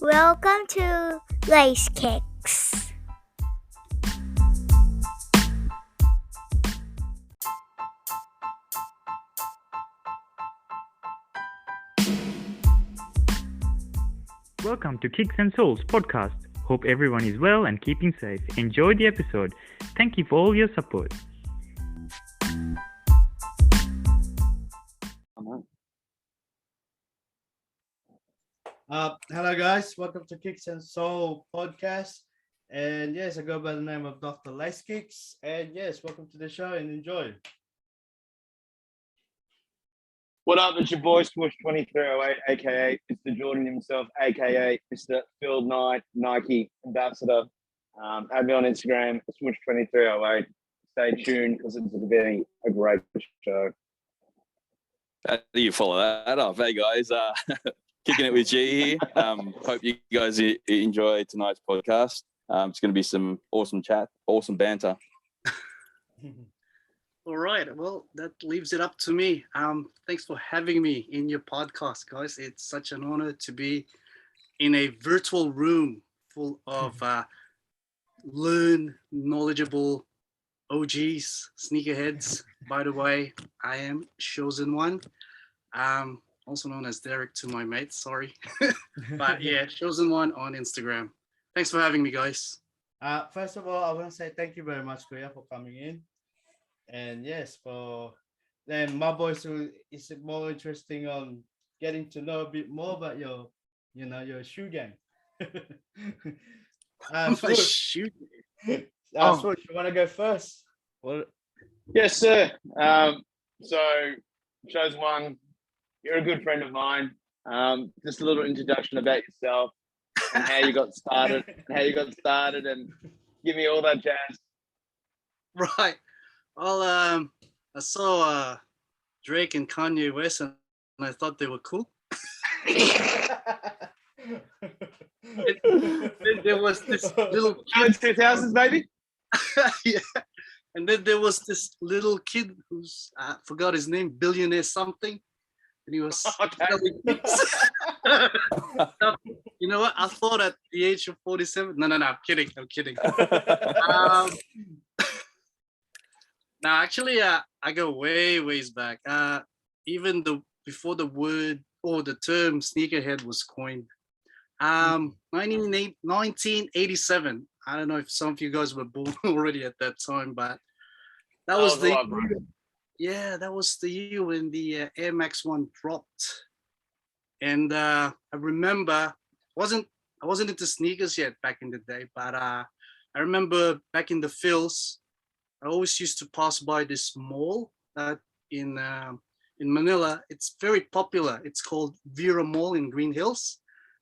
Welcome to Lacekickz. Welcome to Kicks and Souls podcast. Hope everyone is well and keeping safe. Enjoy the episode. Thank you for all your support. Hello guys, welcome to Kicks and Soul podcast. And yes, I go by the name of Dr. Lacekickz. And yes, welcome to the show and enjoy. What up? It's your boy Swoosh2308, aka Mr. Jordan himself, aka Mr. Phil Knight, Nike ambassador. Add me on Instagram, Swoosh2308. Stay tuned because it's going to be a great show. How do you follow that up? Hey guys, kicking it with G here. Hope you guys enjoy tonight's podcast. It's going to be some awesome chat, awesome banter. All right. Well, that leaves it up to me. Thanks for having me in your podcast, guys. It's such an honor to be in a virtual room full of knowledgeable OGs, sneakerheads. By the way, I am Shoezen.one, also known as Derek to my mates. Sorry, but yeah, Shoezen.one on Instagram. Thanks for having me, guys. First of all, I want to say thank you very much, Kuya, for coming in. And yes, for then my boys who is more interesting on getting to know a bit more about your shoe gang. Swoosh, Shoot. Swoosh, you want to go first? Well, yes, sir. So, shows one, you're a good friend of mine. Just a little introduction about yourself and how you got started, and give me all that jazz. Right. Well, I saw Drake and Kanye West, and I thought they were cool. There was this little Early 2000s, baby. yeah, and then there was this little kid who's I forgot his name, billionaire something, and he was selling kicks. You know what? I thought at the age of 47. No, I'm kidding. Now, actually, I go ways back. Even before the word or the term sneakerhead was coined. 1987. I don't know if some of you guys were born already at that time, but that was the year, that was the year when the Air Max 1 dropped. And I remember I wasn't into sneakers yet back in the day, but I remember back in the Phils, I always used to pass by this mall in Manila. It's very popular. It's called Vera Mall in Green Hills.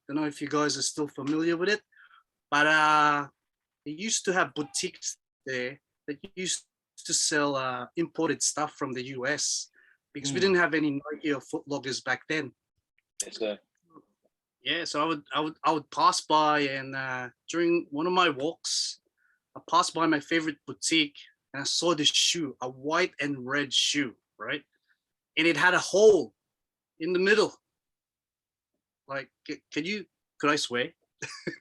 Don't know if you guys are still familiar with it, but they used to have boutiques there that used to sell imported stuff from the US because we didn't have any Nike or Foot Lockers back then. Yes, sir. Yeah, so I would pass by, and during one of my walks, I passed by my favorite boutique. And I saw this shoe, a white and red shoe, right? And it had a hole in the middle. Like, could I swear?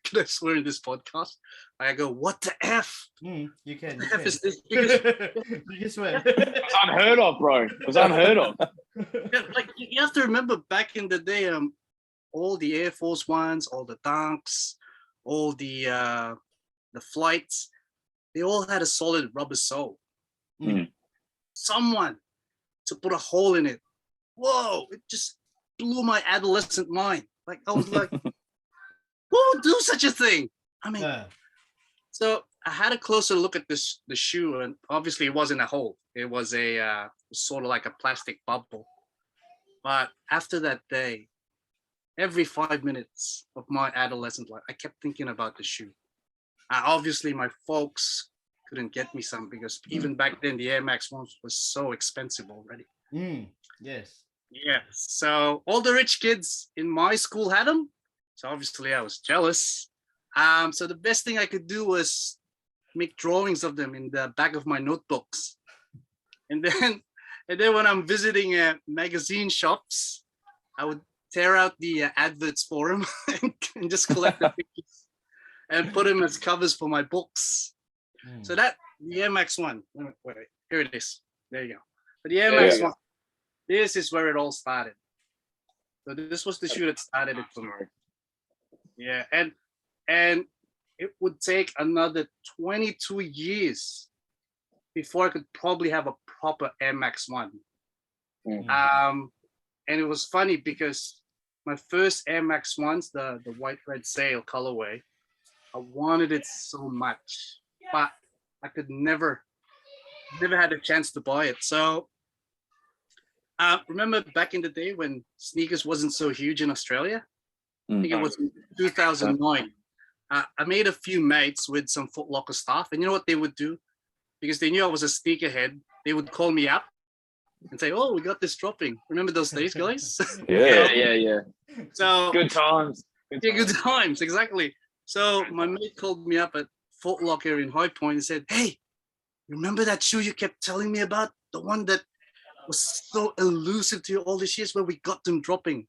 Could I swear in this podcast? I go, what the F? You can. F is this? You can swear. It was unheard of, bro. It was unheard of. Yeah, like, you have to remember back in the day, all the Air Force Ones, all the Dunks, all the flights, they all had a solid rubber sole. Someone to put a hole in it. Whoa, it just blew my adolescent mind. Like, I was like, who would do such a thing? I mean, so I had a closer look at the shoe, and obviously it wasn't a hole. It was a sort of like a plastic bubble. But after that day, every 5 minutes of my adolescent life, I kept thinking about the shoe. Obviously, my folks couldn't get me some because even back then, the Air Max 1 was so expensive already. Yes. Yeah. So all the rich kids in my school had them. So obviously, I was jealous. So the best thing I could do was make drawings of them in the back of my notebooks. And then when I'm visiting magazine shops, I would tear out the adverts for them and just collect the pictures and put them as covers for my books. So that the Air Max 1. Wait, here it is. There you go. But the Air Max 1. This is where it all started. So this was the shoe that started it for me. Yeah, and it would take another 22 years before I could probably have a proper Air Max 1. And it was funny because my first Air Max 1s, the white red sail colorway, I wanted it so much, but I could never had a chance to buy it. So remember back in the day when sneakers wasn't so huge in Australia? I think it was 2009. I made a few mates with some Foot Locker staff, and you know what they would do? Because they knew I was a sneakerhead, they would call me up and say, "Oh, we got this dropping." Remember those days, guys? Yeah. So Good times. good times, exactly. So my mate called me up at Foot Locker in High Point and said, "Hey, remember that shoe you kept telling me about? The one that was so elusive to you all these years where we got them dropping,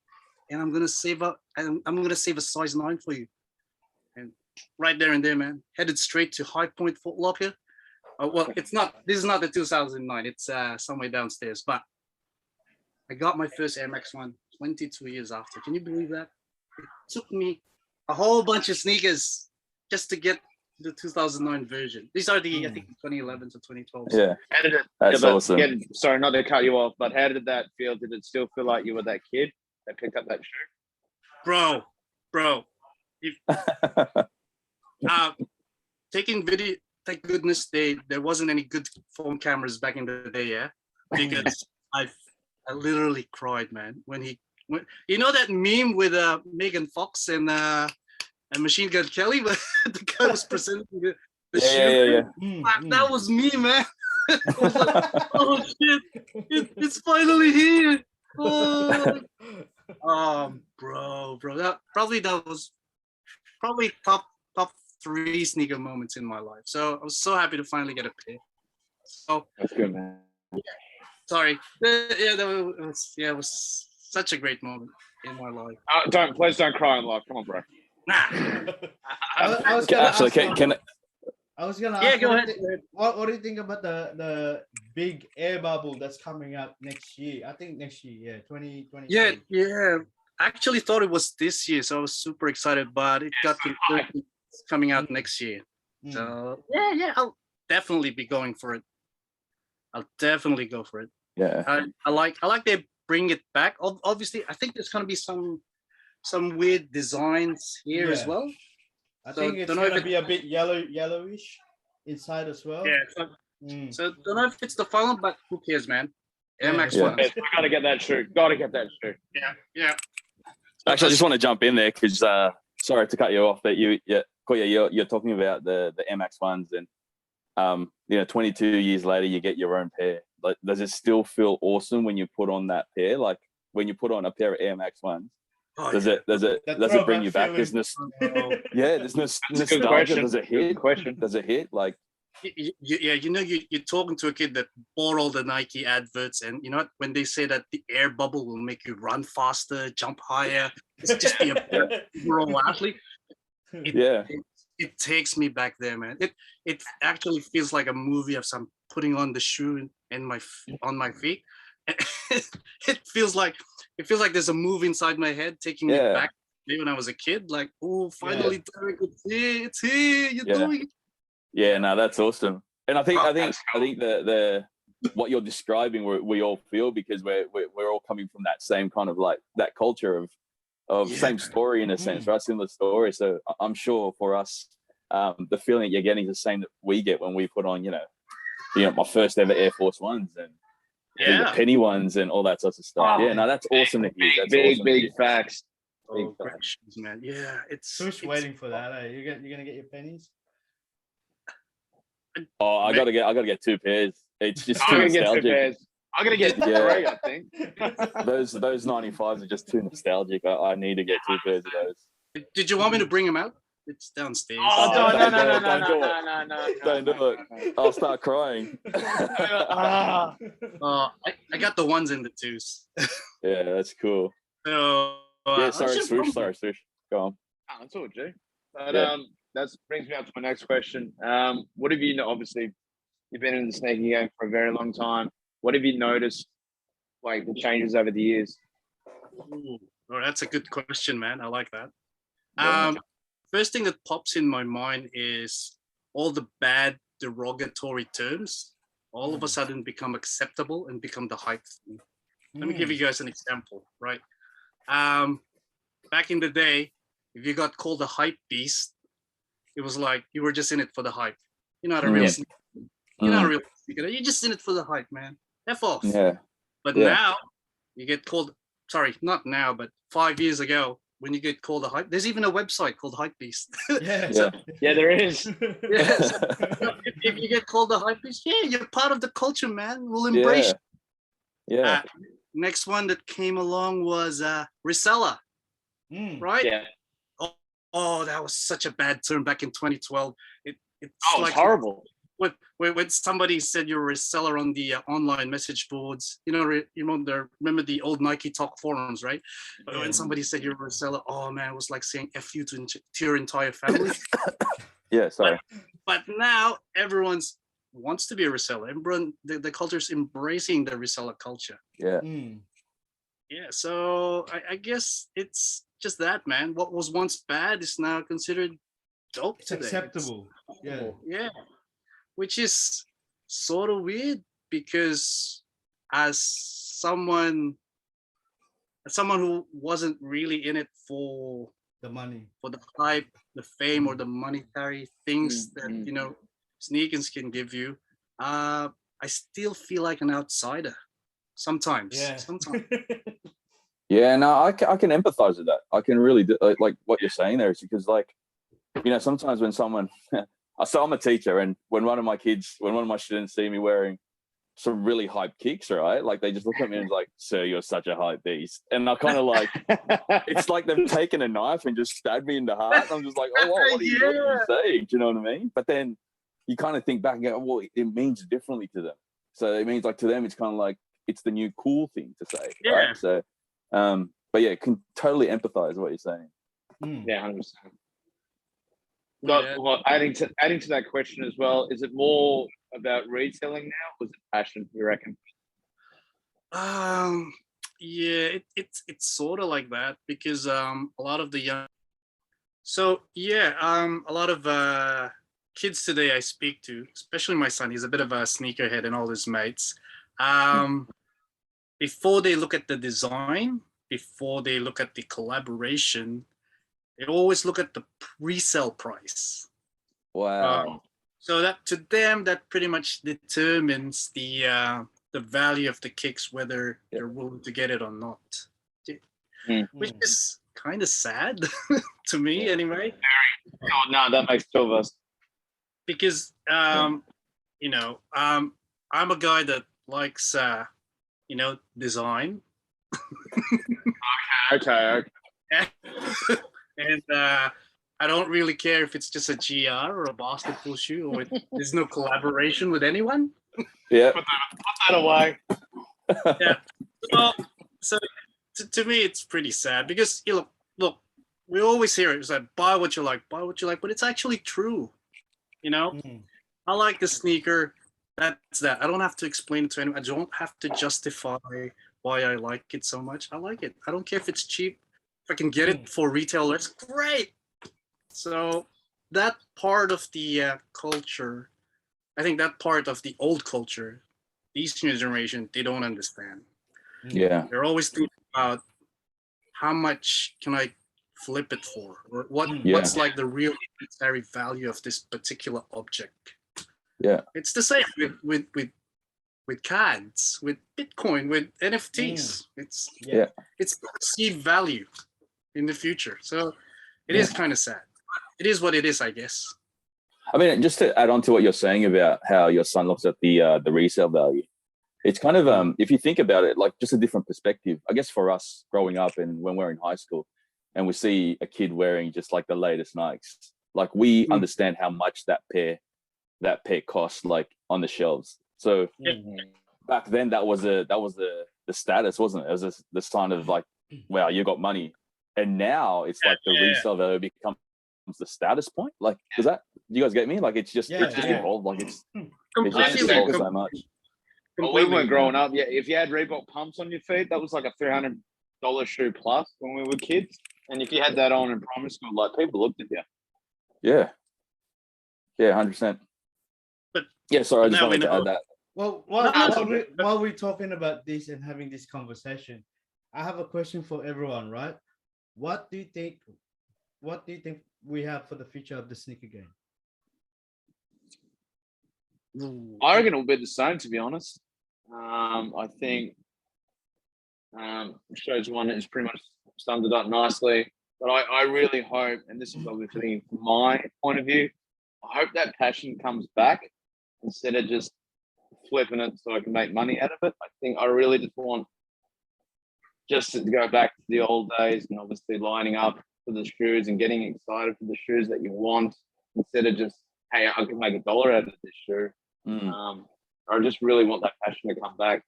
and I'm gonna save up, and I'm gonna save a size 9 for you." And right there and there, man, headed straight to High Point Foot Locker. Well, it's not. This is not the 2009. It's somewhere downstairs. But I got my first Air Max 1 22 years after. Can you believe that? It took me a whole bunch of sneakers just to get the 2009 version. These are the I think 2011 to 2012. Yeah, How did it, that's awesome. Sorry, not to cut you off, but how did that feel? Did it still feel like you were that kid that picked up that shoe? Bro, taking video. Thank goodness there wasn't any good phone cameras back in the day, yeah. Because I literally cried, man, when you know that meme with Megan Fox and Machine Gun Kelly, where the guy was presenting the shoe. That was me, man. I was like, oh shit, it's finally here. Bro, that was probably top 3 sneaker moments in my life. So I was so happy to finally get a pair. So that's good, man. Sorry. It was such a great moment in my life. Please don't cry in life. Come on, bro. Nah. I was gonna Actually, ask, I was gonna ask, go ahead. What do you think about the big air bubble that's coming up next year? I think next year, 2020. Yeah. I actually thought it was this year, so I was super excited, but it got confirmed. It's coming out next year. So yeah, I'll definitely be going for it. I'll definitely go for it. Yeah, I like they bring it back. Obviously, I think there's gonna be some weird designs here as well. I think it's gonna be a bit yellowish inside as well. Yeah. So don't know if it's the final, but who cares, man? Air Max 1. We gotta get that shoe. Yeah. actually, I just want to jump in there because sorry to cut you off, but you're talking about the MX ones, and 22 years later you get your own pair. Like, does it still feel awesome when you put on that pair? Like when you put on a pair of Air Max ones, does it bring you back? There's there's nostalgia. Does it hit? Does it hit? Like, you're talking to a kid that bought all the Nike adverts, and you know what? When they say that the air bubble will make you run faster, jump higher, it's just be a overall athlete. It takes me back there, man. It actually feels like a movie of some putting on the shoe and on my feet. It feels like there's a move inside my head taking me back when I was a kid. Like, oh, finally, Derek, it's here. You're doing it. Yeah, no, that's awesome. And I think the what you're describing, we all feel, because we're all coming from that same kind of like that culture of same story in a sense, right? Similar story. So I'm sure for us, the feeling that you're getting is the same that we get when we put on, my first ever Air Force Ones and the penny ones and all that sorts of stuff. Yeah, no, that's awesome to hear. That's big, awesome big facts. Big facts, man. Yeah, it's waiting for that. Eh? You're gonna get your pennies. Oh, I gotta get 2 pairs. It's just too I'm nostalgic. gonna get 3, I think. Those 95s are just too nostalgic. I need to get 2 pairs of those. Did you want me to bring them out? It's downstairs. Oh, no. Don't do it. I'll start crying. I got the 1s and the 2s. Yeah, that's cool. So Yeah, I sorry, should've Swoosh. known Sorry, Swoosh. Go on. Oh, that's all, G. But Yeah. that brings me up to my next question. What have you obviously you've been in the sneaking game for a very long time. What have you noticed, like the changes over the years? Ooh, oh, that's a good question, man. I like that. Yeah. First thing that pops in my mind is all the bad derogatory terms all of a sudden become acceptable and become the hype thing. Let me give you guys an example, right? Back in the day, if you got called a hype beast, it was like you were just in it for the hype. You're not a real sneaker. You're not a real sneaker. You're just in it for the hype, man. F off. Yeah. But now you get called, sorry, not now, but 5 years ago, when you get called a hype, there's even a website called Hype Beast. Yeah, there is. Yes. If you get called a hype beast, yeah, you're part of the culture, man. We'll embrace you. Yeah. Next one that came along was reseller, right? Yeah. Oh, that was such a bad term back in 2012. It's like horrible. When somebody said you're a reseller on the online message boards, remember the old Nike Talk forums, right? Yeah. When somebody said you're a reseller, oh man, it was like saying F you to your entire family. Yeah, sorry. But now everyone wants to be a reseller. Everyone, the culture's embracing the reseller culture. Yeah. Yeah, so I guess it's just that, man. What was once bad is now considered dope today. Acceptable. Yeah. Which is sort of weird because as someone who wasn't really in it for the money, for the hype, the fame, or the monetary things that sneakers can give you, I still feel like an outsider sometimes. Sometimes. Yeah, no, I can empathize with that. I can really do, like what you're saying there is because, like, sometimes when someone so I'm a teacher, and when one of my students see me wearing some really hype kicks, right? Like they just look at me and is like, "Sir, you're such a hype beast," and I kind of like, it's like they've taken a knife and just stabbed me in the heart. And I'm just like, "Oh, what are you saying?" Do you know what I mean? But then you kind of think back and go, "Well, it means differently to them." So it means like to them, it's kind of like it's the new cool thing to say, right? So, but yeah, can totally empathize with what you're saying. Yeah, 100%. Well, adding to that question as well, is it more about retailing now, or is it passion, you reckon? Yeah, it's sort of like that because a lot of the young, a lot of kids today I speak to, especially my son, he's a bit of a sneakerhead and all his mates. Before they look at the design, before they look at the collaboration, they always look at the pre-sale price. Wow. So that to them, that pretty much determines the value of the kicks, whether they're willing to get it or not. Which is kind of sad to me, anyway. Oh no, that makes two of us. Because I'm a guy that likes design. Okay. And I don't really care if it's just a GR or a basketball shoe, or there's no collaboration with anyone. Yeah. Put that away. Yeah. So to me, it's pretty sad because look, we always hear it. It's like buy what you like, but it's actually true. I like the sneaker. That's that. I don't have to explain it to anyone. I don't have to justify why I like it so much. I like it. I don't care if it's cheap. If I can get it for retail, that's great. So that part of the culture, I think that part of the old culture, these new generation, they don't understand. Yeah. They're always thinking about how much can I flip it for, or what's like the real monetary value of this particular object. Yeah. It's the same with cards, with Bitcoin, with NFTs. It's perceived value in the future. So it is kind of sad. It is what it is, I guess. I mean, just to add on to what you're saying about how your son looks at the resale value, it's kind of if you think about it, like just a different perspective. I guess for us growing up and when we're in high school, and we see a kid wearing just like the latest Nikes, like we understand how much that pair costs, like on the shelves. So back then, that was the status, wasn't it? It was the sign of like, wow, you got money. and now it's like the resale value becomes the status point. Like, do you guys get me? Like, it's just evolved. Like, it's just evolved so much. Well, we weren't growing up. Yeah, if you had Reebok pumps on your feet, that was like a $300 shoe plus when we were kids. And if you had that on in primary school, like, people looked at you. Yeah. Yeah, 100%. But yeah, sorry, I just wanted to add that. Well, while we're talking about this and having this conversation, I have a question for everyone, right? What do you think we have for the future of the sneaker game? I reckon it'll be the same, to be honest. I think Shoezen.one has pretty much summed it up nicely. But I really hope, and this is obviously from my point of view, I hope that passion comes back instead of just flipping it so I can make money out of it. I think I really just want to go back to the old days and obviously lining up for the shoes and getting excited for the shoes that you want instead of just, hey, I can make $1 out of this shoe. I just really want that passion to come back.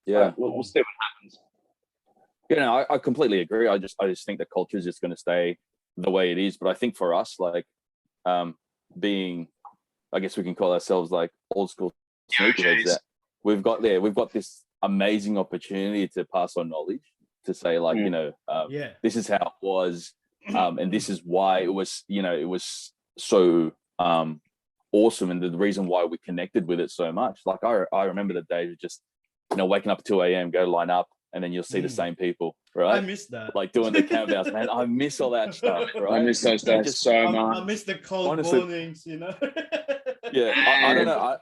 Yeah, we'll see what happens. You know, I completely agree. I just think the culture is just going to stay the way it is. But I think for us, like, being, I guess we can call ourselves like old school sneakerheads, that we've got this amazing opportunity to pass on knowledge, to say, like, you know, this is how it was, and this is why it was, you know, it was so awesome, and the reason why we connected with it so much. Like, I remember the days of just, you know, waking up at 2 a.m., go line up, and then you'll see the same people, right? I miss that. Like doing the canvas, man. I miss all that stuff, right? I miss those days so much. I miss the cold mornings, you know. Yeah, I don't know.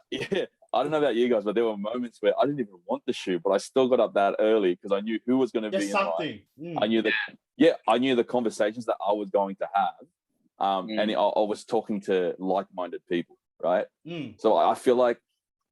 I don't know about you guys, but there were moments where I didn't even want the shoe, but I still got up that early because I knew who was going to be in something. I knew I knew the conversations that I was going to have, and I was talking to like-minded people, right? So I feel like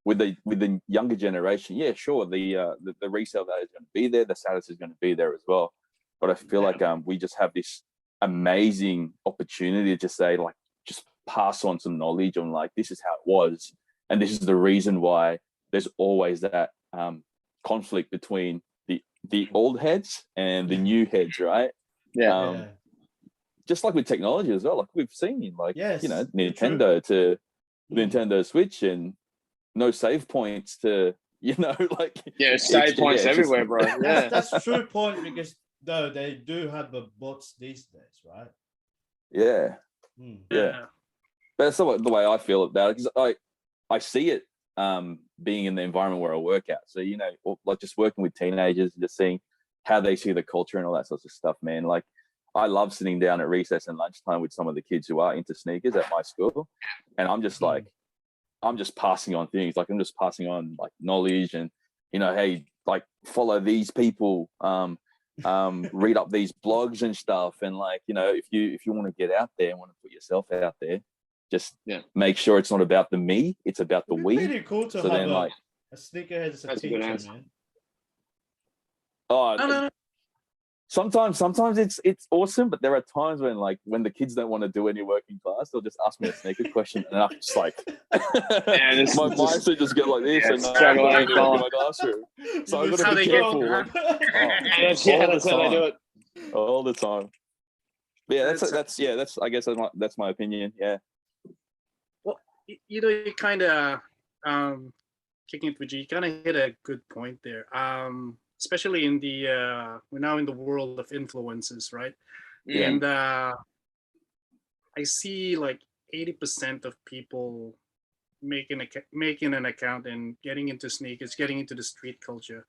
with the younger generation, yeah, sure, the resale value is going to be there, the status is going to be there as well, but I feel like we just have this amazing opportunity to say, like, just pass on some knowledge on, like, this is how it was, and this is the reason why there's always that conflict between the old heads and the new heads, right? Just like with technology as well, like we've seen, like, you know, Nintendo to Nintendo Switch, and no save points to, you know, like, save points everywhere, bro. Yeah, that's true point, because though they do have the bots these days, right? Yeah. But that's the way I feel about it, because I see it being in the environment where I work at. So, you know, like just working with teenagers and just seeing how they see the culture and all that sorts of stuff, man. Like, I love sitting down at recess and lunchtime with some of the kids who are into sneakers at my school, and I'm just like, I'm just passing on things. Like, I'm just passing on, like, knowledge, and, you know, hey, like, follow these people, read up these blogs and stuff, and, like, you know, if you want to get out there and want to put yourself out there, just make sure it's not about the me, it's about the we. Pretty cool to have a sneakerhead as a teacher, man. Oh, sometimes it's awesome, but there are times when the kids don't want to do any work in class, they'll just ask me a sneaker question, and I'm just like, my mindset just get like this, and I'm in my classroom. So I've got to be careful. That's how they do it all the time. But yeah, that's I guess that's my opinion. Yeah. Well, you know, you kind of kicking it with you. You kind of hit a good point there. Especially in the we're now in the world of influencers, right? And I see like 80% of people making an account and getting into sneakers, getting into the street culture.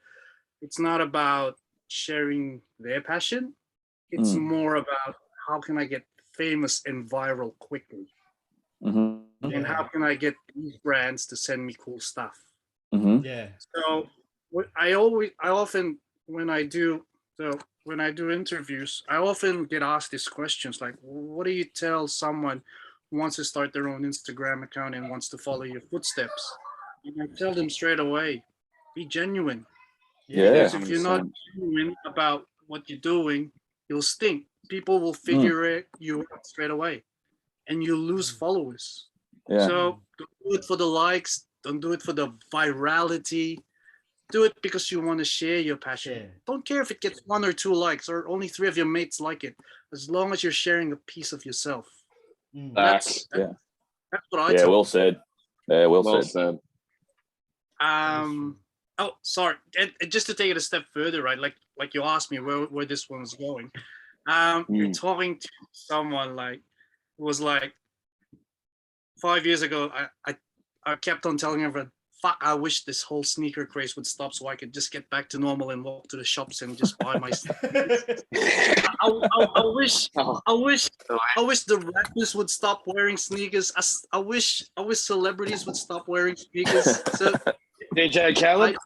It's not about sharing their passion. It's more about, how can I get famous and viral quickly? And how can I get these brands to send me cool stuff? So I often when I do interviews, I often get asked these questions, like, what do you tell someone who wants to start their own Instagram account and wants to follow your footsteps? And I tell them straight away, be genuine. Because if you're not genuine about what you're doing, you'll stink. People will figure you out straight away, and you lose followers. So don't do it for the likes, don't do it for the virality. Do it because you want to share your passion. Yeah. Don't care if it gets 1 or 2 likes or only 3 of your mates like it, as long as you're sharing a piece of yourself. That's what I Yeah, tell well them. said. Yeah, well said. said. Oh, sorry. And just to take it a step further, right? Like you asked me where this one was going. You're talking to someone like who was like 5 years ago. I kept on telling everyone, "Fuck! I wish this whole sneaker craze would stop so I could just get back to normal and walk to the shops and just buy my stuff." I wish the rappers would stop wearing sneakers. I wish celebrities would stop wearing sneakers. So DJ Khaled.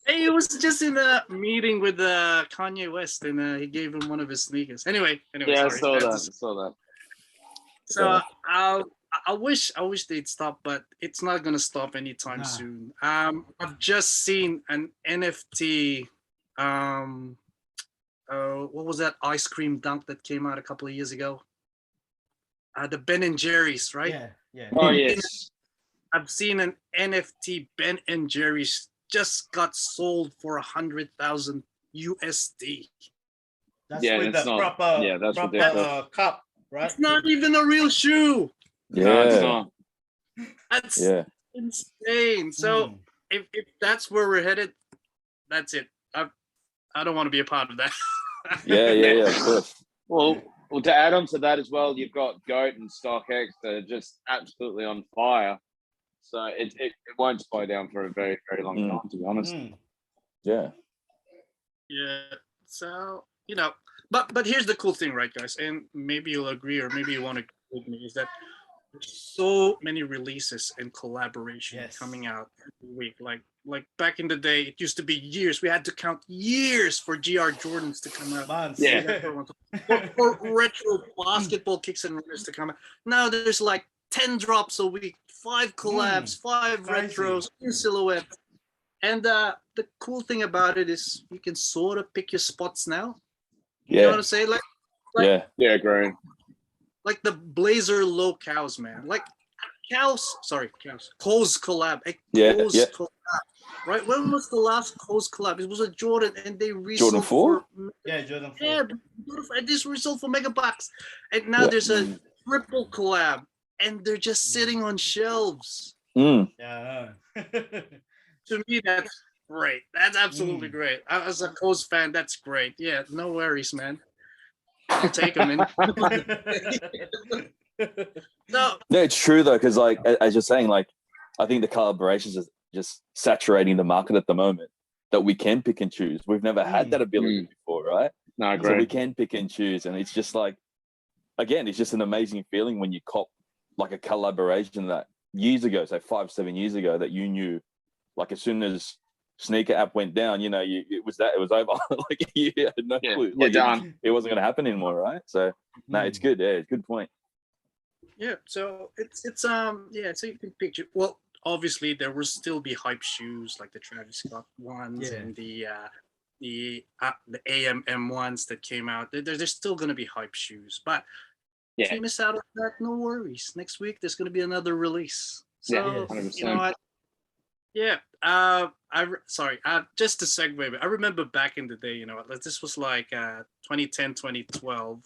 Hey, he was just in a meeting with Kanye West, and he gave him one of his sneakers. Anyway, Yeah, sorry. I saw that. So I wish they'd stop, but it's not gonna stop anytime soon. I've just seen an NFT. What was that ice cream dunk that came out a couple of years ago? The Ben and Jerry's, right? Yeah. Oh yes. I've seen an NFT Ben and Jerry's just got sold for 100,000 USD. That's Yeah, with that's the not- proper, yeah, that's proper ridiculous. cup, right? It's not even a real shoe. No, it's Yeah, not. That's yeah. insane. So if that's where we're headed, that's it. I don't want to be a part of that. Yeah, of course. Well, to add on to that as well, you've got Goat and StockX that are just absolutely on fire. So it won't slow down for a very, very long time, to be honest. Yeah. Yeah. So, but here's the cool thing, right, guys? And maybe you'll agree or maybe you want to agree with me, is that there's so many releases and collaboration coming out every week. Like back in the day, it used to be years. We had to count years for GR Jordans to come out. Months. Yeah. or retro basketball kicks and runners to come out. Now there's like 10 drops a week, 5 collabs, 5 crazy. retros, 2 silhouettes. And the cool thing about it is you can sort of pick your spots now. You know what I'm saying? Like Yeah, great. like the Blazer Low Cows, man. Like Co's collab. Collab. Right? When was the last Co's collab? It was a Jordan, and they resold Jordan 4? Jordan 4. Yeah, this resold for mega bucks. And now there's a triple collab, and they're just sitting on shelves. Yeah. To me, that's great. That's absolutely great. As a Co's fan, that's great. Yeah, no worries, man. I'll take them in. No, it's true though, because like as you're saying, like I think the collaborations is just saturating the market at the moment. That we can pick and choose. We've never had that ability before, right? No, So we great. can pick and choose, and it's just like, again, it's just an amazing feeling when you cop like a collaboration that years ago, say 5-7 years ago, that you knew, like as soon as Sneaker app went down, it was over. Like you had no clue. Like, done. it wasn't going to happen anymore, right? So no, it's good. Yeah, it's a good point. yeah. So it's so you can picture. Well, obviously there will still be hype shoes like the Travis Scott ones and the AMM ones that came out. There's still going to be hype shoes, but if you miss out on that, no worries. Next week there's going to be another release. So 100%. you know what? Yeah. Just to segue, I remember back in the day, this was like 2010, 2012,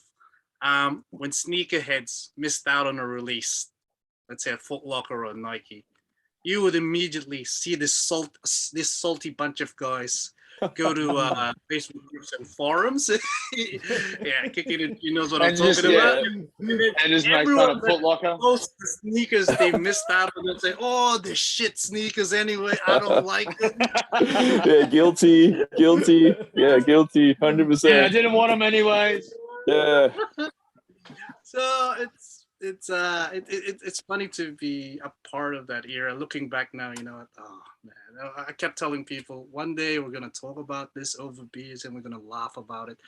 when sneakerheads missed out on a release, let's say a Foot Locker or Nike, you would immediately see this salty bunch of guys go to Facebook groups and forums. Yeah, Kicking It, he knows what I'm talking about. And just make fun of Foot Locker. Post the sneakers they missed out on and say, "Oh, they're shit sneakers anyway. I don't like them." Yeah, guilty. Yeah, guilty. 100%. Yeah, I didn't want them anyways. Yeah. So it's funny to be a part of that era. Looking back now, oh man, I kept telling people one day we're gonna talk about this over beers and we're gonna laugh about it.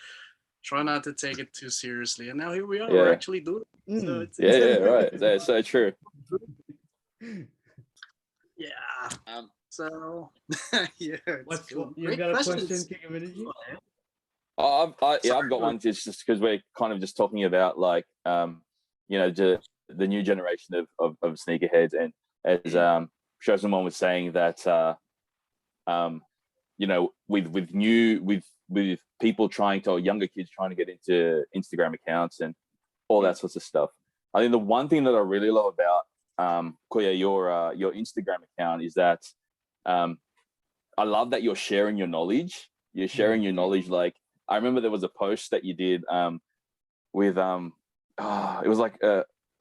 Try not to take it too seriously, and now here we are. Yeah. We're actually doing it. So it's Right. That's so true. Yeah. So yeah. You got a question, KICKINWITHEGEE? I've got one just because we're kind of just talking about like the new generation of sneakerheads, and as Shoezen.one was saying that you know, with people trying to, or younger kids trying to get into Instagram accounts and all that sorts of stuff. I think the one thing that I really love about Koya, your Instagram account is that I love that you're sharing your knowledge. You're sharing your knowledge. Like, I remember there was a post that you did with it was like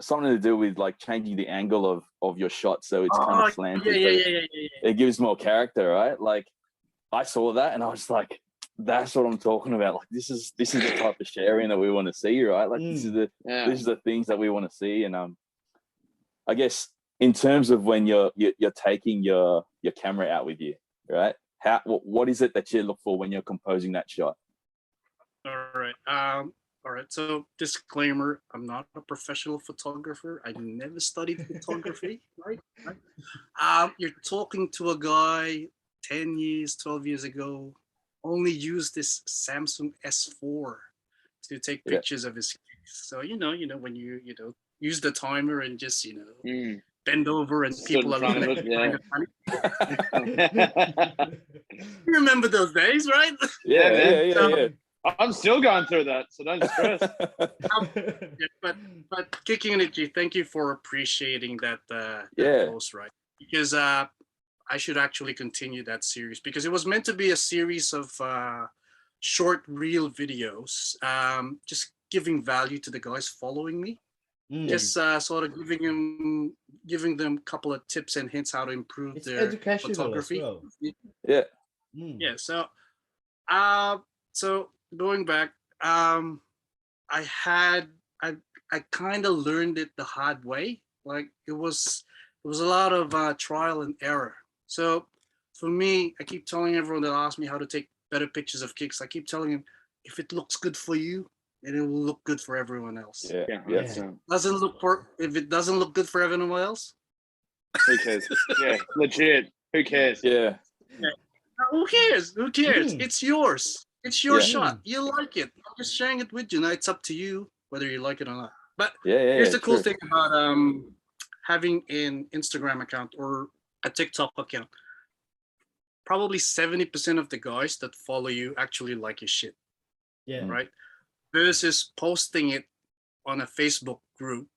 something to do with like changing the angle of your shot so it's kind of slanted. Yeah. It gives more character, right? Like, I saw that and I was like, that's what I'm talking about. Like, this is the type of sharing that we want to see, right? Like, this is the things that we want to see. And I guess in terms of when you're taking your camera out with you, right? What is it that you look for when you're composing that shot? All right. So disclaimer: I'm not a professional photographer. I never studied photography. Right. You're talking to a guy 10 years, 12 years ago. Only used this Samsung S4 to take pictures of his kicks. So you know when you use the timer and just bend over and people are looking at you. You remember those days, right? Yeah. I'm still going through that, so don't stress. But Kicking It, thank you for appreciating that post, right? Because I should actually continue that series, because it was meant to be a series of short reel videos, just giving value to the guys following me. Just sort of giving them a couple of tips and hints how to improve their photography. Well. Yeah. So going back, I kind of learned it the hard way. Like, it was a lot of trial and error. So for me, I keep telling everyone that asks me how to take better pictures of kicks, I keep telling them, if it looks good for you, and it will look good for everyone else. Yeah. If it doesn't look good for everyone else, who cares? Yeah, legit. Who cares? Yeah. Who cares? It's yours. It's your shot. You like it. I'm just sharing it with you. Now it's up to you whether you like it or not. But here's the cool thing about having an Instagram account or a TikTok account. Probably 70% of the guys that follow you actually like your shit. Yeah. Right? Versus posting it on a Facebook group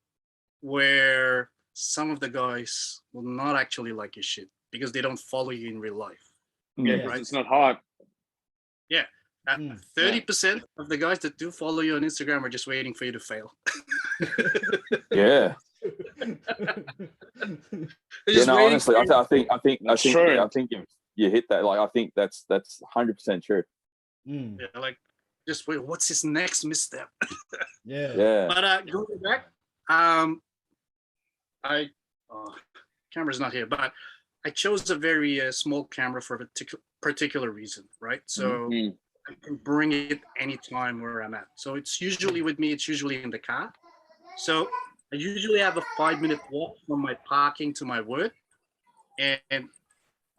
where some of the guys will not actually like your shit because they don't follow you in real life. Yeah, right? It's not hype. Yeah. 30% of the guys that do follow you on Instagram are just waiting for you to fail. Yeah. No, honestly, I think you hit that. Like, I think that's 100% true. Yeah, like, just wait, what's his next misstep? Yeah. But going back, camera's not here, but I chose a very small camera for a particular reason, right? So I can bring it anytime where I'm at. So it's usually with me, it's usually in the car. So I usually have a 5-minute walk from my parking to my work, and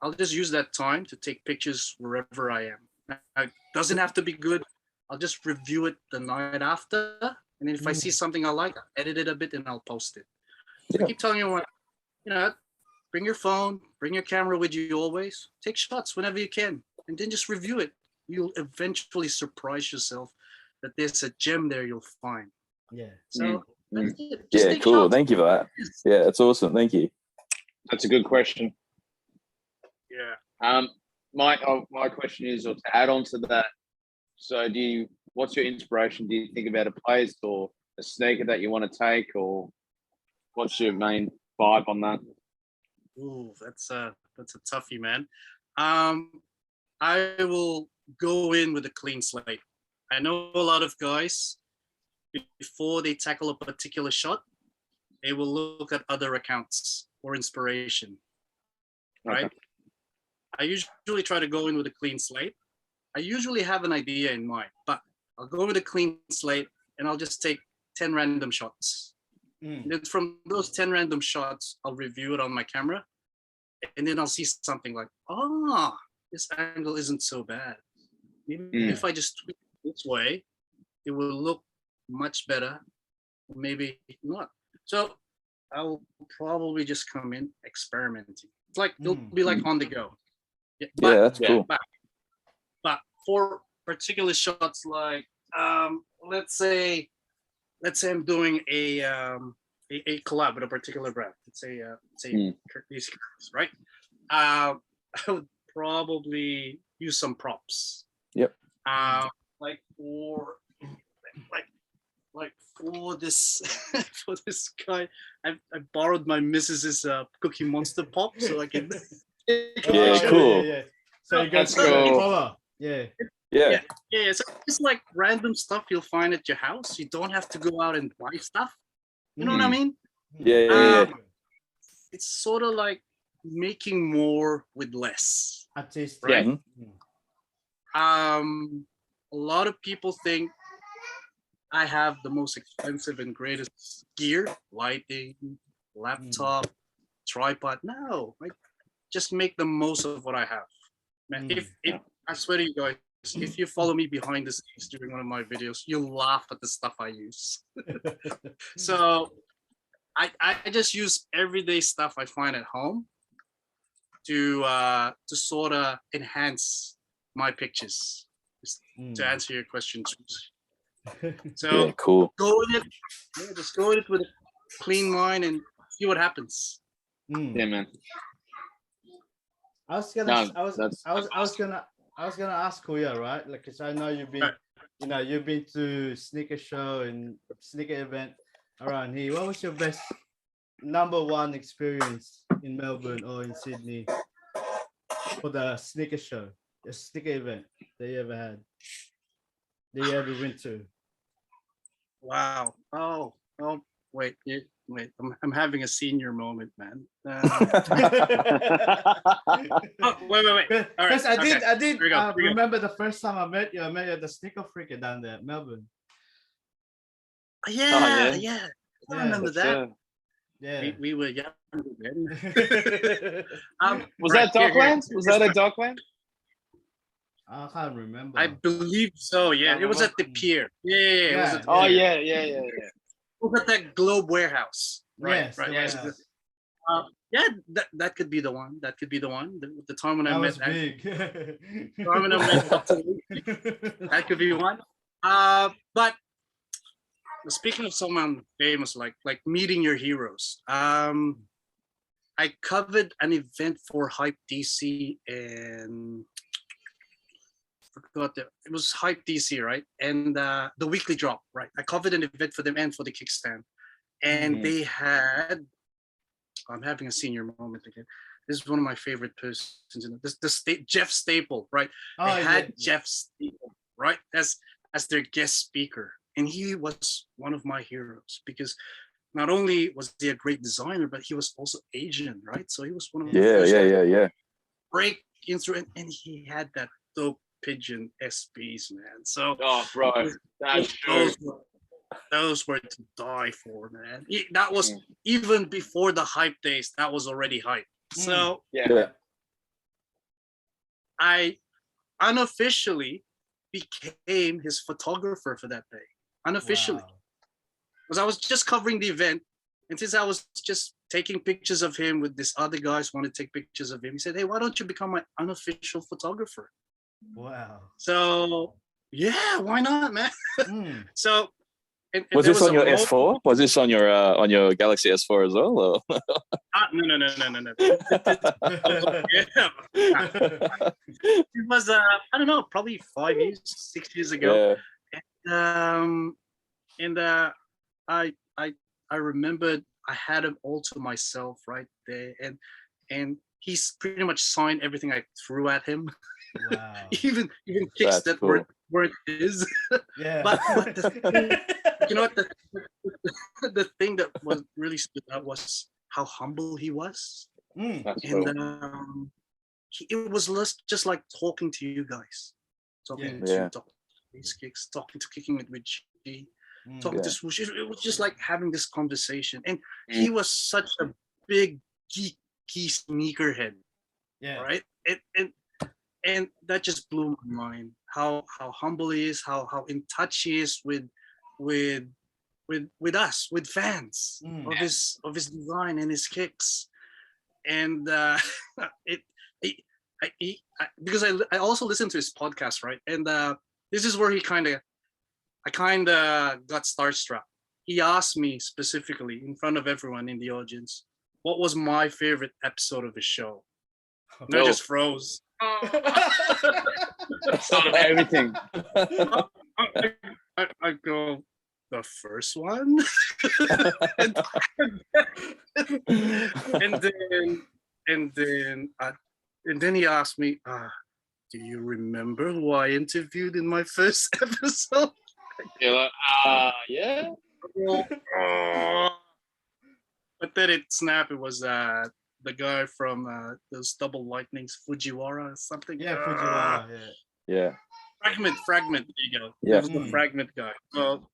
I'll just use that time to take pictures wherever I am. Now, it doesn't have to be good. I'll just review it the night after, and then if I see something I like, I'll edit it a bit and I'll post it. I keep telling you, bring your phone, bring your camera with you always. Take shots whenever you can, and then just review it. You'll eventually surprise yourself that there's a gem there you'll find. Yeah. So that's it. Yeah, cool. Shots. Thank you for that. Yeah, that's awesome. Thank you. That's a good question. Yeah. My question is, or to add on to that, so what's your inspiration? Do you think about a place or a sneaker that you want to take, or what's your main vibe on that? Ooh, that's a toughie, man. I will go in with a clean slate. I know a lot of guys, before they tackle a particular shot, they will look at other accounts for inspiration, right? Okay. I usually try to go in with a clean slate. I usually have an idea in mind, but I'll go with a clean slate and I'll just take 10 random shots. And then from those 10 random shots, I'll review it on my camera. And then I'll see something like, this angle isn't so bad. Maybe if I just tweak it this way, it will look much better. Maybe not. So I'll probably just come in experimenting. It's like it'll be like on the go. Yeah, Yeah, that's cool. But for particular shots, like let's say I'm doing a collab with a particular brand. Let's say these curves, right? I would probably use some props. Yep. Like for this for this guy, I borrowed my missus's Cookie Monster pop so I can. Yeah, cool. Yeah. So you got That's the cool. color. Yeah. Yeah. Yeah, so it's like random stuff you'll find at your house. You don't have to go out and buy stuff. You know what I mean? Yeah. It's sort of like making more with less. Artistic. Right. Mhm. A lot of people think I have the most expensive and greatest gear, lighting, laptop, tripod. No, I just make the most of what I have. Man, if I swear to you guys, if you follow me behind the scenes during one of my videos, you'll laugh at the stuff I use. So I just use everyday stuff I find at home to sort of enhance my pictures. To answer your question, so Yeah, cool. go in it. Yeah, just go in it with a clean mind and see what happens. Yeah, man. I was gonna ask Kuya, right? Like, cause I know you've been, you've been to sneaker show and sneaker event around here. What was your best #1 experience in Melbourne or in Sydney for the sneaker show, the sneaker event that you ever had, that you ever went to? Wow. Oh, wait. I'm having a senior moment, man. Wait. All right. Because I did Here we go. remember the first time I met you at the Sneaker Freaker down there, Melbourne. Yeah. I remember that. Sure. Yeah. We were young then. Was that Docklands? Was that a Dockland? I can't remember. I believe so. Yeah, it was at the pier. Yeah. It was at the pier. Yeah. It was at that Globe warehouse. Right. Yes, right. the Yeah. warehouse. That could be the one. That could be the one. The time when That I was met. big. The time when I met that could be one. But speaking of someone famous, like meeting your heroes. I covered an event for Hype DC and forgot it was Hype DC, right? And the weekly drop, right? I covered an event for them and for the kickstand, and they had. I'm having a senior moment again. This is one of my favorite persons. Jeff Staple, right? They had Jeff Staple, right, as their guest speaker, and he was one of my heroes because not only was he a great designer, but he was also Asian, right? So he was one of the first break into it, and he had that dope pigeon SBs, man. So bro, that's true. Those were to die for, man. That was even before the hype days. That was already hype. So I unofficially became his photographer for that day. Unofficially, because I was just covering the event, and since I was just taking pictures of him with this other guys wanted to take pictures of him, he said, "Hey, why don't you become my unofficial photographer?" Wow. So yeah, why not, man? So. Was this on your S4? Was this on your Galaxy S4 as well? Or? No. It was I don't know, probably 5 years, 6 years ago. And I remembered I had him all to myself right there, and he's pretty much signed everything I threw at him. Wow. even kicks that cool. weren't his. Yeah. but you know what, the thing that was really stood out was how humble he was. That's And cool. it was just like talking to you guys, talking to Lacekickz, talking to Kicking with G, talking to Swoosh. It was just like having this conversation, and he was such a big geeky sneakerhead, right? And that just blew my mind. How humble he is, how in touch he is with us, with fans of his design and his kicks. and it, because I also listened to his podcast, right? And this is where I kind of got starstruck. He asked me specifically in front of everyone in the audience, what was my favorite episode of the show? And I just froze. That's sort of everything. I go, the first one? and then he asked me, do you remember who I interviewed in my first episode? You're like, yeah. But then it snapped. It was the guy from those Double Lightnings, Fujiwara or something. Yeah, Fujiwara. Yeah. Fragment. There you go. Yeah. It was the Fragment guy. So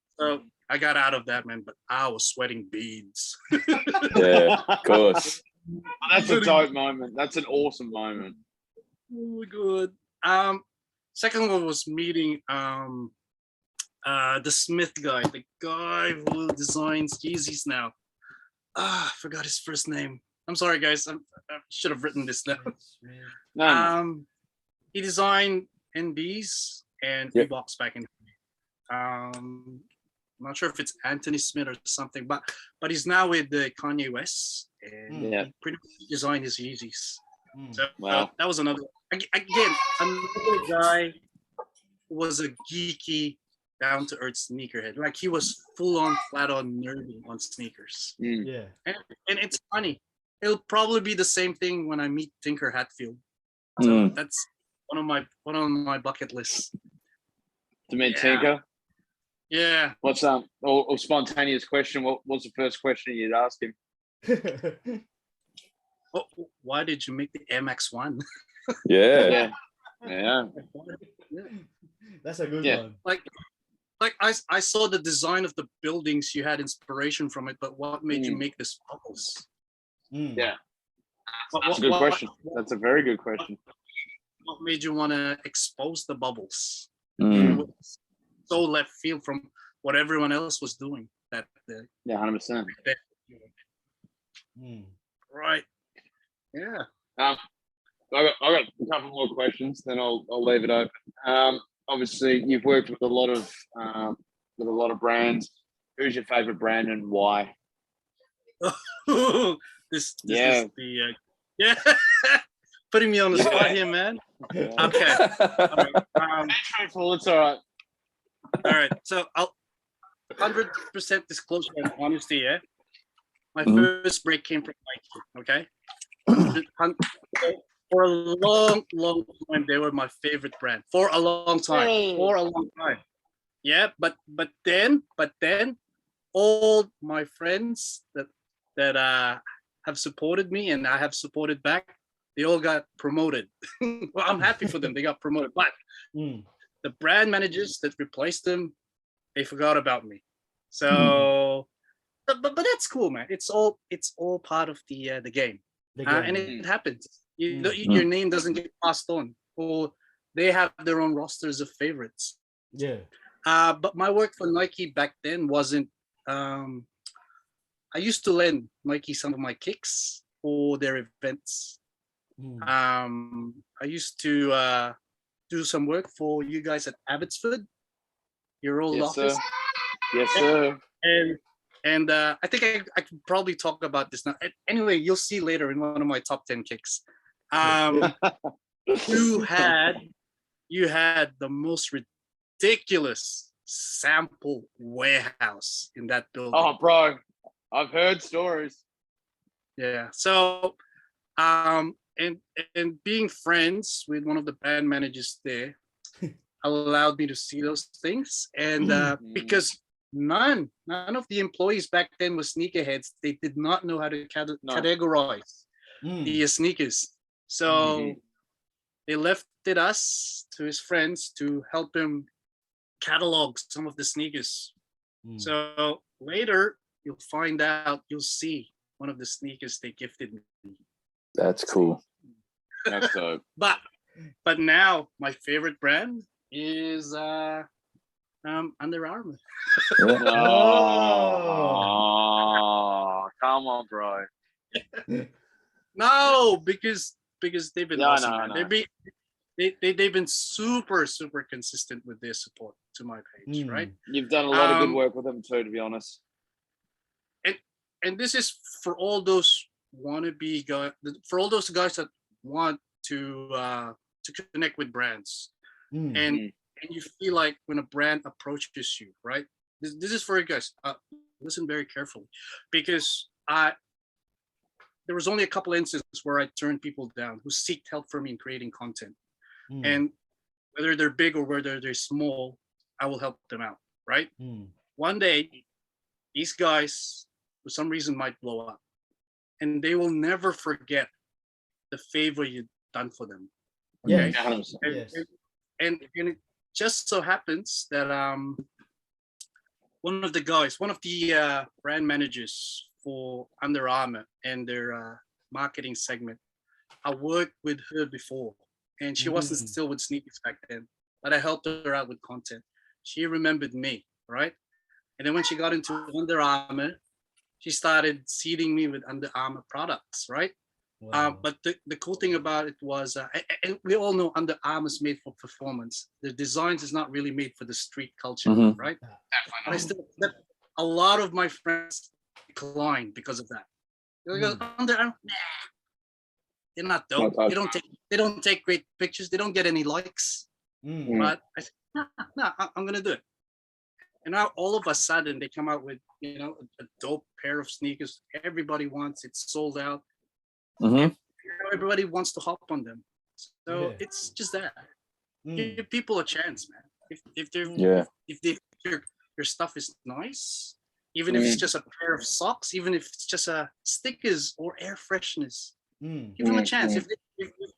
I got out of that, man. But I was sweating beads. Yeah, of course. That's a dope moment. That's an awesome moment. Oh, good. Second one was meeting the Smith guy, the guy who designs Yeezys now. I forgot his first name. I'm sorry, guys. I should have written this down. No. He designed NBs and Reeboks back in. I'm not sure if it's Anthony Smith or something, but he's now with the Kanye West, and he pretty much designed his Yeezys. So that was another. Again, another guy who was a geeky, down-to-earth sneakerhead. Like he was full-on, flat-on nerdy on sneakers. Yeah. And it's funny. It'll probably be the same thing when I meet Tinker Hatfield. So that's one of my bucket lists. To meet Tinker? Yeah. What's or spontaneous question? What was the first question you'd ask him? Why did you make the MX1? Yeah. That's a good one. Like I saw the design of the buildings, you had inspiration from it, but what made you make this bubbles? Yeah. That's a good question. That's a very good question. What made you want to expose the bubbles? So left field from what everyone else was doing. That 100%. Right. Yeah. I got a couple more questions, then I'll leave it open. Obviously, you've worked with a lot of brands. Who's your favorite brand and why? This is the putting me on the spot here, man. Okay. Truthful, it's all right. All right. So I'll 100% disclosure and honesty. Yeah. My first break came from Nike. Okay. For a long time, they were my favorite brand. For a long time. Yeah, but then all my friends that have supported me and I have supported back, they all got promoted. Well, I'm happy for them. They got promoted, but the brand managers that replaced them, they forgot about me. So, but that's cool, man. It's all part of the game. And it happens. Your name doesn't get passed on, or they have their own rosters of favorites. Yeah. But my work for Nike back then wasn't. I used to lend Nike some of my kicks for their events. I used to do some work for you guys at Abbotsford, your old office. Sir. Yes, sir. And I think I could probably talk about this now. Anyway, you'll see later in one of my top 10 kicks. You had the most ridiculous sample warehouse in that building. Oh, bro, I've heard stories. Yeah. So, and being friends with one of the band managers there allowed me to see those things, and because none of the employees back then were sneakerheads, they did not know how to categorize the sneakers. So they left it us to his friends to help him catalog some of the sneakers. So later you'll see one of the sneakers they gifted me. That's cool. That's dope. But now my favorite brand is Under Armour. Oh, come on, bro. No, because they've been Yeah, I awesome, know, I man. know. They've been super consistent with their support to my page, right? You've done a lot of good Um, work with them too, to be honest. And this is for all those wannabe guys, for all those guys that want to connect with brands, and you feel like when a brand approaches you, right? This is for you guys. Listen very carefully, because there was only a couple instances where I turned people down who seeked help from me in creating content, and whether they're big or whether they're small, I will help them out, right? One day, these guys, for some reason, might blow up, and they will never forget the favor you've done for them. Okay, Yes. 100%. Yes. and it just so happens that one of the brand managers for Under Armour and their marketing segment, I worked with her before, and she wasn't still with sneakers back then, but I helped her out with content. She remembered me, right? And then when she got into Under Armour, she started seeding me with Under Armour products, right? Wow. But the cool thing about it was, and we all know Under Armour is made for performance. The designs is not really made for the street culture, right? But I still, a lot of my friends declined because of that. They go, Under Armour, nah, they're not dope. They don't take great pictures. They don't get any likes. But I said, no, I'm gonna do it. And now all of a sudden they come out with, you know, a dope pair of sneakers. Everybody wants it, sold out. Everybody wants to hop on them. So it's just that. Give people a chance, man. If your stuff is nice, even if it's just a pair of socks, even if it's just a stickers or air fresheners, give them a chance.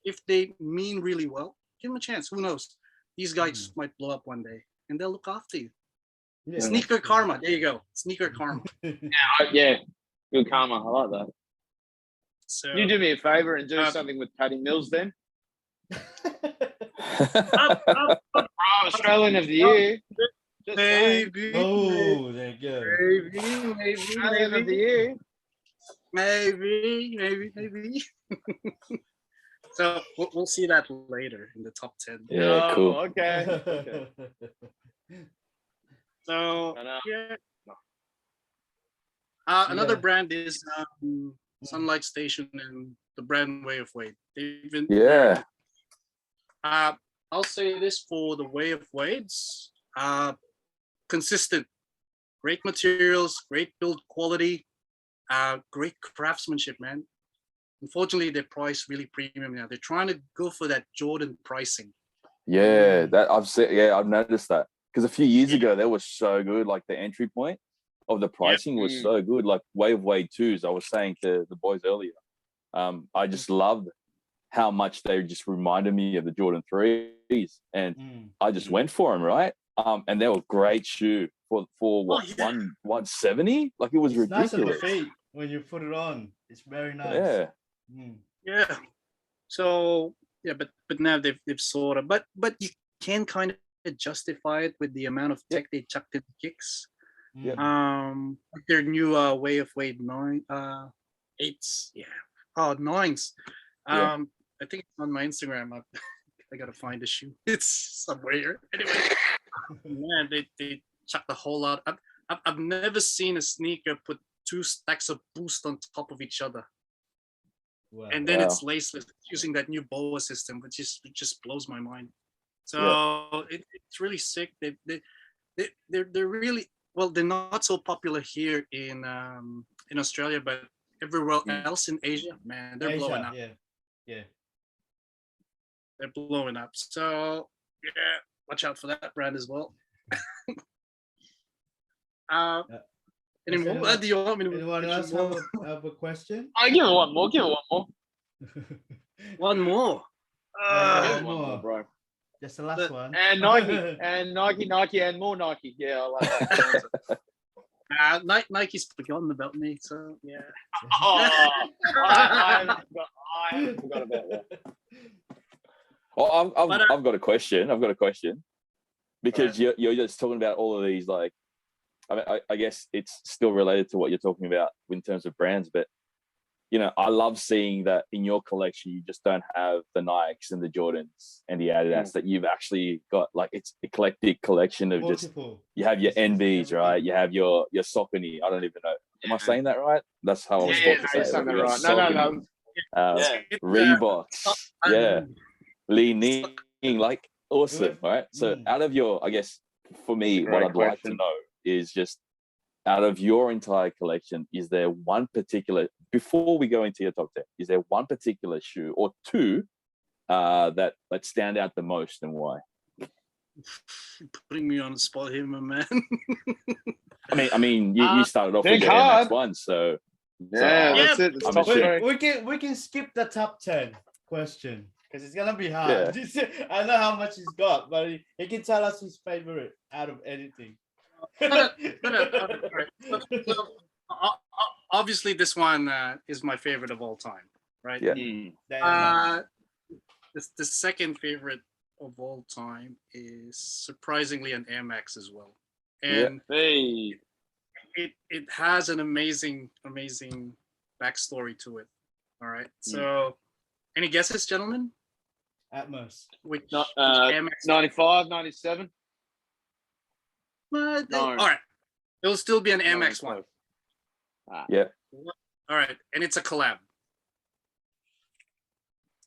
If they mean really well, give them a chance. Who knows? These guys might blow up one day, and they'll look after you. Yeah, Sneaker karma. There you go. Sneaker karma. Yeah, good karma. I like that. So You do me a favor and do something with Paddy Mills then. Australian of the Year. Just saying. maybe, Oh, there you go. Australian of the Year. maybe. So we'll see that later in the top 10. Yeah, cool. Oh, okay. So No. yeah. Another brand is Sunlight Station and the brand Way of Wade. They've been I'll say this for the Way of Wades. Consistent, great materials, great build quality, great craftsmanship, man. Unfortunately, they're priced really premium now. They're trying to go for that Jordan pricing. Yeah, that I've noticed that, because a few years ago they were so good. Like the entry point of the pricing was so good. Like Way of Wade 2s, I was saying to the boys earlier. I just loved how much they just reminded me of the Jordan 3s, and I just went for them, right? And they were great shoe for what, 170? Like it was It's nice on the ridiculous. feet when you put it on. It's very nice. Yeah. Yeah. So yeah, but now they've sort of, but you can kind of justify it with the amount of tech they chucked in KICKZ. With their new Way of Wade 8s, 9s. I think it's on my Instagram. I gotta find the shoe. It's somewhere here. Anyway, man, they chucked a whole lot. I've never seen a sneaker put 2 stacks of Boost on top of each other. Wow. And then it's laceless using that new BOA system, which just blows my mind. So it's really sick. They're really, well, they're not so popular here in Australia, but everywhere else in Asia, man, they're blowing up. Yeah. They're blowing up. So yeah, watch out for that brand as well. Any more? Do you want me to? Anyone else have a question? I give it one more. One more. One One more, bro. Just the last one. And Nike, and more Nike. Yeah, I like that. Nike's forgotten about me, so yeah. I forgot about that. Oh, I've got a question. Because you're just talking about all of these, like, I mean, I guess it's still related to what you're talking about in terms of brands, but I love seeing that in your collection, you just don't have the Nikes and the Jordans and the Adidas, that you've actually got like it's eclectic collection of Multiple. you have your It's just NBs, everything. right? You have your Saucony. I don't even know. Am I saying that right? That's how I was supposed to say it. Something Your right. No. Saucony, Reeboks, Li Ning, like awesome, right? So out of your, I guess for me, what I'd like to know is just out of your entire collection, is there one particular, before we go into your top 10, is there one particular shoe or two that stand out the most, and why? Putting me on the spot here, my man. I mean, you started off with the hard. MX1, so that's it. I'm sure. We can skip the top 10 question because it's gonna be hard. I know how much he's got, but he can tell us his favorite out of anything. Obviously, this one is my favorite of all time, right? Yeah. The second favorite of all time is surprisingly an Air Max as well, and it has an amazing backstory to it. All right, so any guesses, gentlemen? Atmos. Which Air Max 95, 97? No. All right, it'll still be an Air Max one. Yeah. All right, and it's a collab.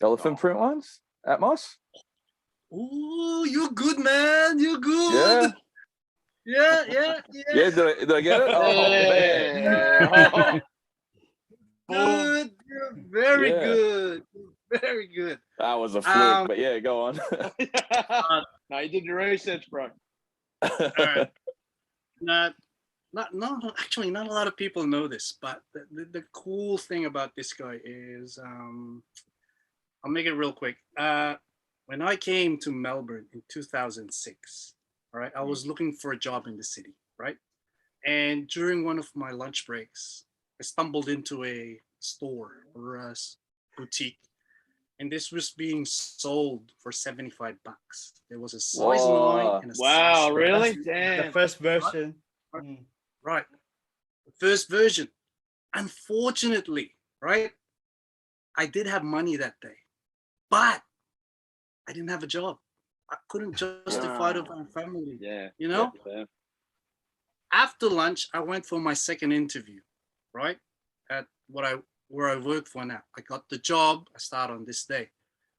Elephant print ones? Atmos? Ooh, you're good, man. You're good. Yeah. Yeah, did I get it? Oh, man. Good. Very good. Very good. That was a fluke, but yeah, go on. No, you did your research, bro. All right. Actually, not a lot of people know this, but the cool thing about this guy is, I'll make it real quick. When I came to Melbourne in 2006, all right, I was looking for a job in the city, right? And during one of my lunch breaks, I stumbled into a store or a boutique, and this was being sold for $75. There was a size 9 and a size 12. Really? Damn. The first version. Right. The first version. Unfortunately, right, I did have money that day, but I didn't have a job. I couldn't justify it to my family. Yeah. You know? Yeah. After lunch, I went for my second interview, right? At where I work for now. I got the job. I start on this day.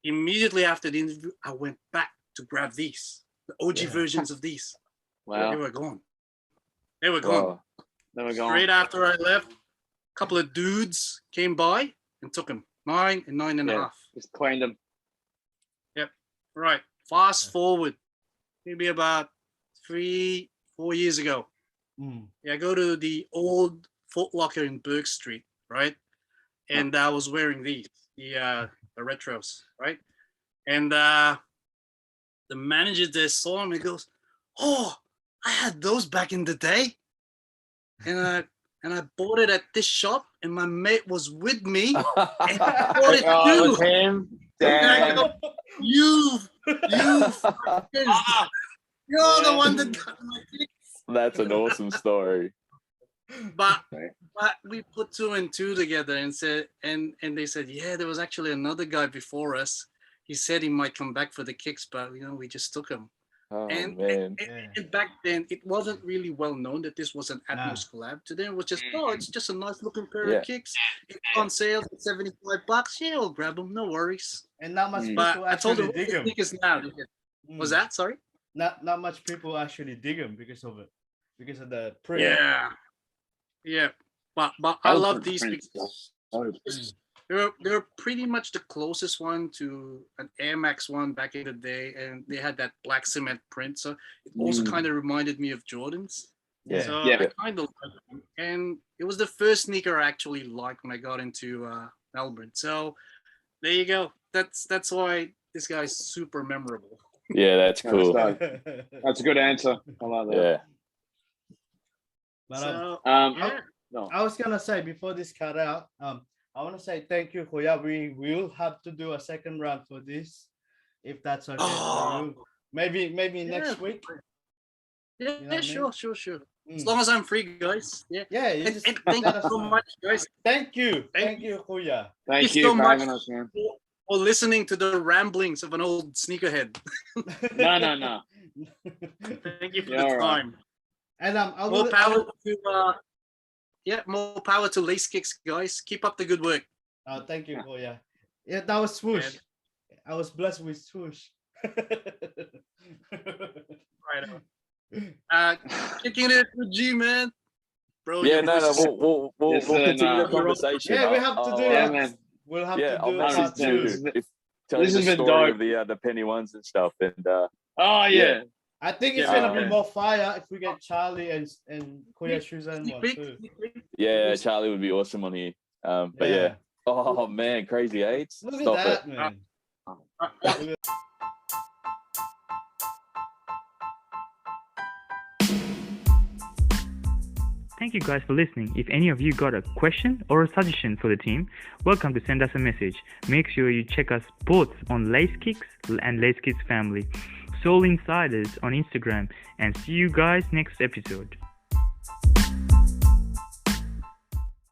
Immediately after the interview, I went back to grab these, the OG versions of these. Wow. They were gone. They were gone. Straight after I left, a couple of dudes came by and took them. 9 and 9.5. Just cleaned them. Yep. Right. Fast forward, maybe about 3-4 years ago. Yeah, I go to the old Foot Locker in Burke Street, right? And I was wearing these, the retros, right? And the manager there saw me and goes, "Oh, I had those back in the day." And I bought it at this shop, and my mate was with me. And I bought it too. It was him. Damn. You're the one that got my kicks. That's an awesome story. But we put 2 and 2 together and said, and they said, yeah, there was actually another guy before us. He said he might come back for the kicks, but we just took him. Oh, and back then, it wasn't really well known that this was an Atmos collab. To them, it was just, it's just a nice looking pair of kicks. It's on sale for $75. Yeah, I'll grab them. No worries. And not much people I told them, dig them. Now. Was that, sorry? Not much people actually dig them because of it, because of the print. Yeah. But I love these because they're pretty much the closest one to an Air Max 1 back in the day, and they had that black cement print, so it also kind of reminded me of Jordans. I kind of like them. And it was the first sneaker I actually liked when I got into Melbourne. So there you go. That's why this guy's super memorable. Yeah, that's cool. That's a good answer. I like that. Yeah. But, no. I was gonna say before this cut out, I want to say thank you, Koya. We will have to do a second round for this, if that's okay. Maybe next week. Yeah, sure. As long as I'm free, guys. Yeah. Yeah, you And, just and thank let you us so know. much, guys, Thank you. Thank Thank you, Kuya. Thank you you so for much. having us, man. for listening to the ramblings of an old sneakerhead. No. Thank you for Yeah, the all right. time. And More power to more power to Lacekickz, guys. Keep up the good work. Oh, thank you, Kuya. Yeah, that was swoosh. I was blessed with swoosh. Right on. Kicking it with G, man. Bro, Yeah, your no, voice is- we'll Yes, sir, continue no. the conversation. Yeah, we have to do Yeah, that. man. We'll have Yeah, to I'll do message part you two. if tell you This the has been story dope. of the penny ones and stuff. And Oh, yeah. I think it's Yeah, gonna be yeah. more fire if we get Charlie and Kuya Shoezen Sneak one peek, too. sneak peek. yeah, Charlie would be awesome on here. But yeah. Oh man, crazy eights. Look Stop at that, it. man. Thank you guys for listening. If any of you got a question or a suggestion for the team, welcome to send us a message. Make sure you check us both on Lacekickz and LACEKICKZ Family, Soul Insiders on Instagram, and see you guys next episode.